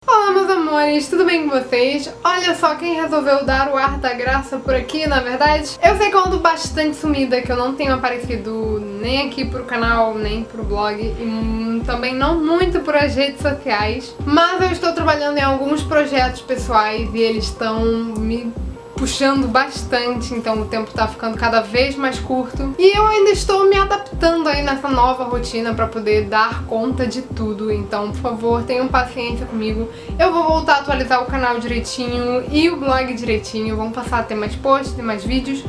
Olá, meus amores, tudo bem com vocês? Olha só quem resolveu dar o ar da graça por aqui, na verdade. Eu sei que eu ando bastante sumida, que eu não tenho aparecido nem aqui pro canal, nem pro blog, e também não muito por as redes sociais. Mas eu estou trabalhando em alguns projetos pessoais e eles estão me puxando bastante, então o tempo tá ficando cada vez mais curto. E eu ainda estou me adaptando aí nessa nova rotina pra poder dar conta de tudo. Então, por favor, tenham paciência comigo. Eu vou voltar a atualizar o canal direitinho e o blog direitinho. Vão passar a ter mais posts e mais vídeos.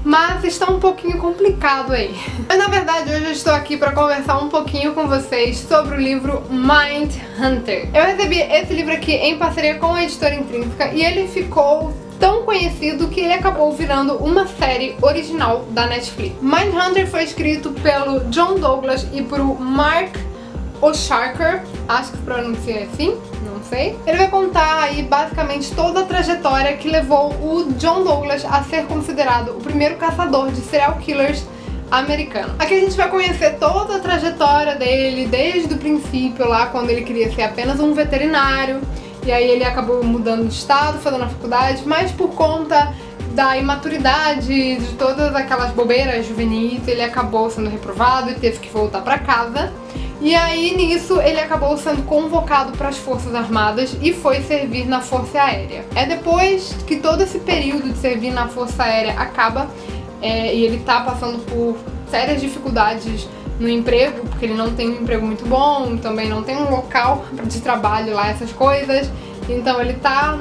Mas está um pouquinho complicado aí. Mas na verdade hoje eu estou aqui para conversar um pouquinho com vocês sobre o livro Mindhunter. Eu recebi esse livro aqui em parceria com a editora Intrínseca e ele ficou tão conhecido que ele acabou virando uma série original da Netflix. Mindhunter foi escrito pelo John Douglas e por Mark Oshakar, acho que se pronuncia assim, não sei. Ele vai contar aí basicamente toda a trajetória que levou o John Douglas a ser considerado o primeiro caçador de serial killers americano. Aqui a gente vai conhecer toda a trajetória dele, desde o princípio lá, quando ele queria ser apenas um veterinário, e aí ele acabou mudando de estado, fazendo a faculdade, mas por conta da imaturidade, de todas aquelas bobeiras juvenis, ele acabou sendo reprovado e teve que voltar pra casa. E aí, nisso, ele acabou sendo convocado para as Forças Armadas e foi servir na Força Aérea. É depois que todo esse período de servir na Força Aérea acaba e ele tá passando por sérias dificuldades no emprego, porque ele não tem um emprego muito bom, também não tem um local de trabalho lá, essas coisas. Então ele tá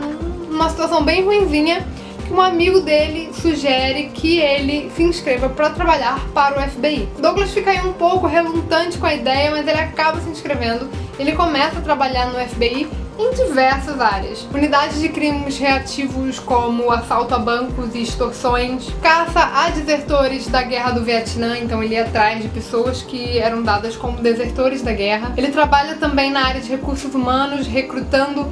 numa situação bem ruinzinha, que um amigo dele sugere que ele se inscreva para trabalhar para o FBI. Douglas fica aí um pouco relutante com a ideia, mas ele acaba se inscrevendo. Ele começa a trabalhar no FBI em diversas áreas. Unidades de crimes reativos como assalto a bancos e extorsões, caça a desertores da guerra do Vietnã, então ele ia atrás de pessoas que eram dadas como desertores da guerra. Ele trabalha também na área de recursos humanos, recrutando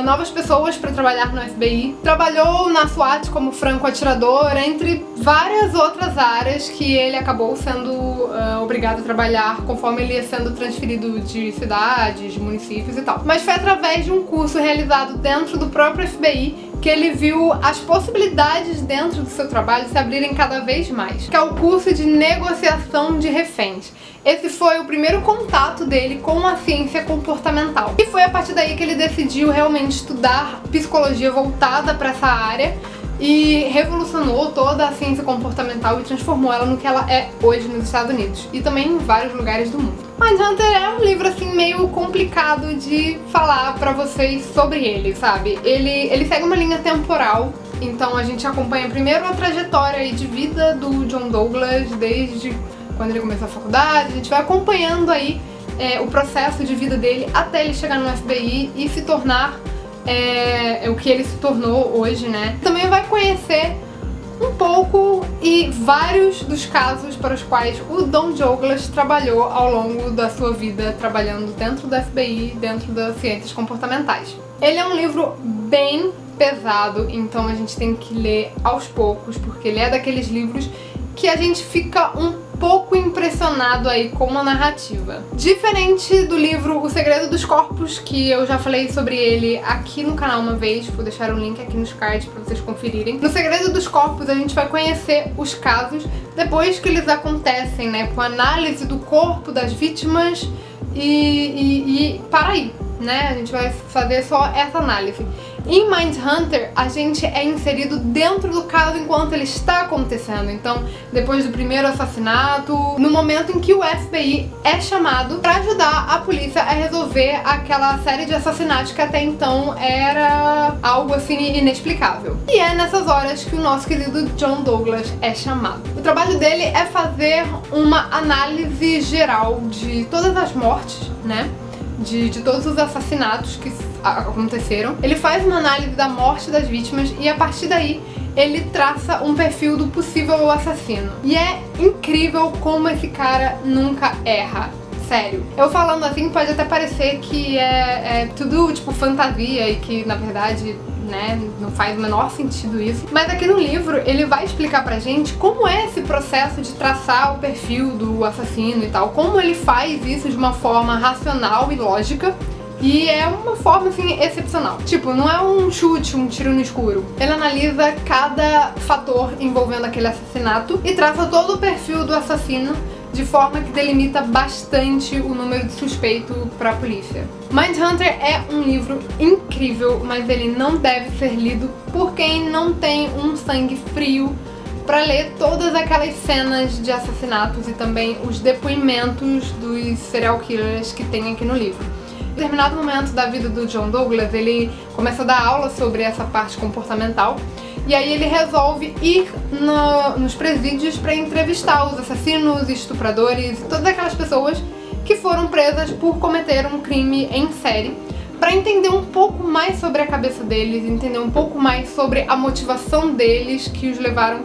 novas pessoas para trabalhar no FBI. Trabalhou na SWAT como franco-atirador, entre várias outras áreas que ele acabou sendo obrigado a trabalhar conforme ele ia sendo transferido de cidades, municípios e tal. Mas foi através de um curso realizado dentro do próprio FBI que ele viu as possibilidades dentro do seu trabalho se abrirem cada vez mais, que é o curso de negociação de reféns. Esse foi o primeiro contato dele com a ciência comportamental. E foi a partir daí que ele decidiu realmente estudar psicologia voltada para essa área e revolucionou toda a ciência comportamental e transformou ela no que ela é hoje nos Estados Unidos e também em vários lugares do mundo. Mindhunter é um livro assim meio complicado de falar pra vocês sobre ele, sabe? Ele segue uma linha temporal, então a gente acompanha primeiro a trajetória aí de vida do John Douglas desde quando ele começou a faculdade. A gente vai acompanhando aí o processo de vida dele até ele chegar no FBI e se tornar o que ele se tornou hoje, né? Também vai conhecer um pouco e vários dos casos para os quais o John Douglas trabalhou ao longo da sua vida, trabalhando dentro do FBI, dentro das ciências comportamentais. Ele é um livro bem pesado, então a gente tem que ler aos poucos, porque ele é daqueles livros que a gente fica um pouco impressionado aí com a narrativa. Diferente do livro O Segredo dos Corpos, que eu já falei sobre ele aqui no canal uma vez, vou deixar o link aqui nos cards pra vocês conferirem. No Segredo dos Corpos a gente vai conhecer os casos depois que eles acontecem, né, com análise do corpo das vítimas e para aí, né, a gente vai fazer só essa análise. Em Mindhunter, a gente é inserido dentro do caso enquanto ele está acontecendo. Então, depois do primeiro assassinato, no momento em que o FBI é chamado para ajudar a polícia a resolver aquela série de assassinatos que até então era algo assim inexplicável. E é nessas horas que o nosso querido John Douglas é chamado. O trabalho dele é fazer uma análise geral de todas as mortes, né? De todos os assassinatos que aconteceram. Ele faz uma análise da morte das vítimas e a partir daí ele traça um perfil do possível assassino. E é incrível como esse cara nunca erra. Sério. Eu falando assim pode até parecer que é tudo tipo fantasia e que na verdade, né, não faz o menor sentido isso. Mas aqui no livro ele vai explicar pra gente como é esse processo de traçar o perfil do assassino e tal. Como ele faz isso de uma forma racional e lógica E é uma forma, assim, excepcional. Tipo, não é um chute, um tiro no escuro. Ele analisa cada fator envolvendo aquele assassinato e traça todo o perfil do assassino de forma que delimita bastante o número de suspeito para a polícia. Mindhunter é um livro incrível, mas ele não deve ser lido por quem não tem um sangue frio para ler todas aquelas cenas de assassinatos e também os depoimentos dos serial killers que tem aqui no livro. Em determinado momento da vida do John Douglas, ele começa a dar aula sobre essa parte comportamental e aí ele resolve ir nos presídios para entrevistar os assassinos, estupradores e todas aquelas pessoas que foram presas por cometer um crime em série, para entender um pouco mais sobre a cabeça deles, entender um pouco mais sobre a motivação deles que os levaram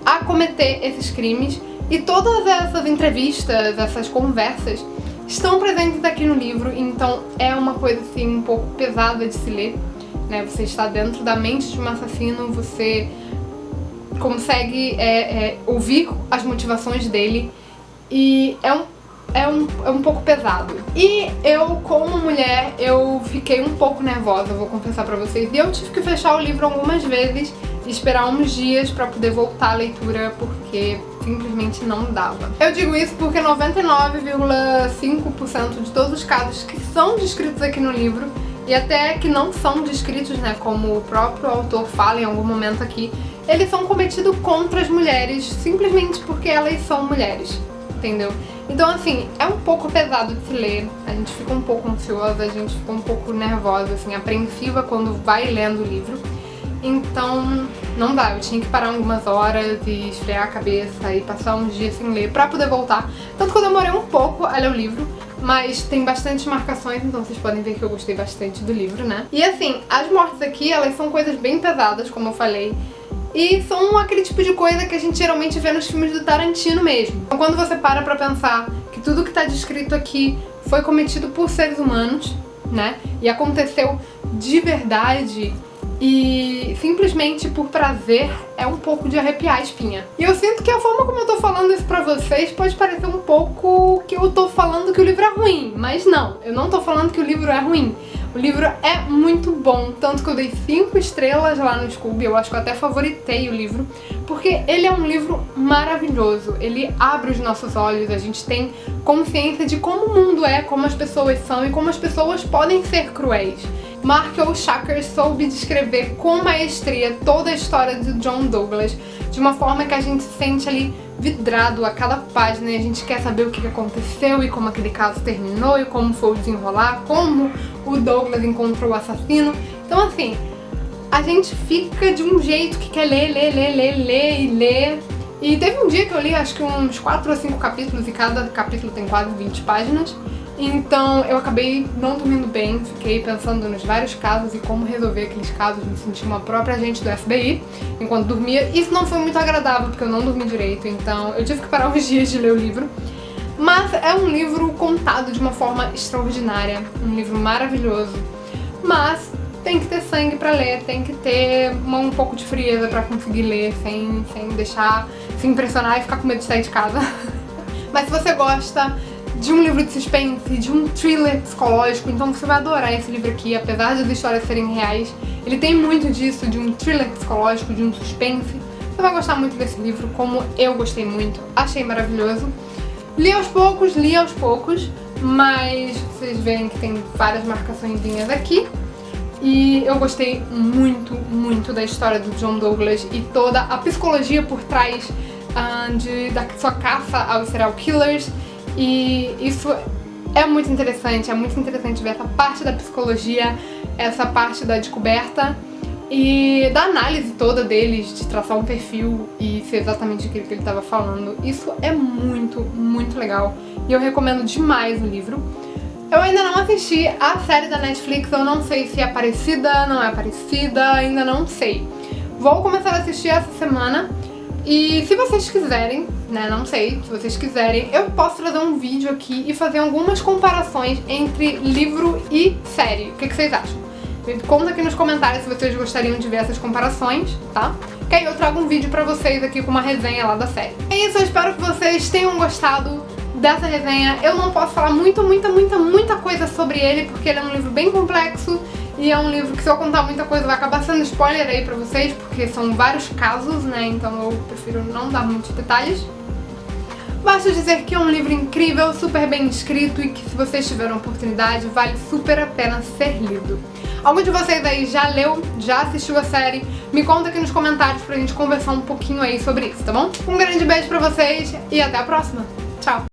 a cometer esses crimes. E todas essas entrevistas, essas conversas estão presentes aqui no livro, então é uma coisa assim um pouco pesada de se ler, né? Você está dentro da mente de um assassino, você consegue ouvir as motivações dele e é um pouco pesado. E eu, como mulher, eu fiquei um pouco nervosa, vou confessar pra vocês, e eu tive que fechar o livro algumas vezes e esperar uns dias pra poder voltar à leitura, porque simplesmente não dava. Eu digo isso porque 99,5% de todos os casos que são descritos aqui no livro, e até que não são descritos, né, como o próprio autor fala em algum momento aqui, eles são cometidos contra as mulheres simplesmente porque elas são mulheres, entendeu? Então, assim, é um pouco pesado de se ler, a gente fica um pouco ansiosa, a gente fica um pouco nervosa, assim, apreensiva quando vai lendo o livro. Então, não dá, eu tinha que parar algumas horas e esfriar a cabeça e passar uns dias sem ler pra poder voltar. Tanto que eu demorei um pouco a ler o livro, mas tem bastante marcações, então vocês podem ver que eu gostei bastante do livro, né? E assim, as mortes aqui, elas são coisas bem pesadas, como eu falei, e são aquele tipo de coisa que a gente geralmente vê nos filmes do Tarantino mesmo. Então quando você para pra pensar que tudo que tá descrito aqui foi cometido por seres humanos, né? E aconteceu de verdade e simplesmente por prazer, é um pouco de arrepiar a espinha. E eu sinto que a forma como eu tô falando isso pra vocês pode parecer um pouco que eu tô falando que o livro é ruim, mas não, eu não tô falando que o livro é ruim. O livro é muito bom, tanto que eu dei 5 estrelas lá no Scooby, eu acho que eu até favoritei o livro, porque ele é um livro maravilhoso, ele abre os nossos olhos, a gente tem consciência de como o mundo é, como as pessoas são e como as pessoas podem ser cruéis. Mark O'Shaker soube descrever com maestria toda a história de John Douglas, de uma forma que a gente se sente ali vidrado a cada página e a gente quer saber o que aconteceu e como aquele caso terminou e como foi o desenrolar, como o Douglas encontrou o assassino. Então assim, a gente fica de um jeito que quer ler. E teve um dia que eu li acho que uns 4 ou 5 capítulos e cada capítulo tem quase 20 páginas. Então eu acabei não dormindo bem, fiquei pensando nos vários casos e como resolver aqueles casos, me senti uma própria agente do FBI enquanto dormia. Isso não foi muito agradável porque eu não dormi direito, então eu tive que parar uns dias de ler o livro. Mas é um livro contado de uma forma extraordinária, um livro maravilhoso. Mas tem que ter sangue pra ler, tem que ter um pouco de frieza pra conseguir ler sem deixar se impressionar e ficar com medo de sair de casa. Mas se você gosta de um livro de suspense, de um thriller psicológico, então você vai adorar esse livro aqui, apesar das histórias serem reais. Ele tem muito disso, de um thriller psicológico, de um suspense. Você vai gostar muito desse livro, como eu gostei muito, achei maravilhoso. Li aos poucos, mas vocês veem que tem várias marcaçõezinhas aqui. E eu gostei muito da história do John Douglas e toda a psicologia por trás da sua caça aos serial killers. E isso é muito interessante ver essa parte da psicologia, essa parte da descoberta e da análise toda deles, de traçar um perfil e ser exatamente aquilo que ele estava falando. Isso é muito legal e eu recomendo demais o livro. Eu ainda não assisti a série da Netflix, eu não sei se é parecida, não é parecida, ainda não sei. Vou começar a assistir essa semana. E se vocês quiserem, né, não sei, se vocês quiserem, eu posso trazer um vídeo aqui e fazer algumas comparações entre livro e série. O que vocês acham? Me conta aqui nos comentários se vocês gostariam de ver essas comparações, tá? Que aí eu trago um vídeo pra vocês aqui com uma resenha lá da série. É isso, eu espero que vocês tenham gostado dessa resenha. Eu não posso falar muita coisa sobre ele, porque ele é um livro bem complexo e é um livro que, se eu contar muita coisa, vai acabar sendo spoiler aí pra vocês, porque são vários casos, né, então eu prefiro não dar muitos detalhes. Basta dizer que é um livro incrível, super bem escrito e que, se vocês tiverem oportunidade, vale super a pena ser lido. Algum de vocês aí já leu, já assistiu a série? Me conta aqui nos comentários pra gente conversar um pouquinho aí sobre isso, tá bom? Um grande beijo pra vocês e até a próxima. Tchau!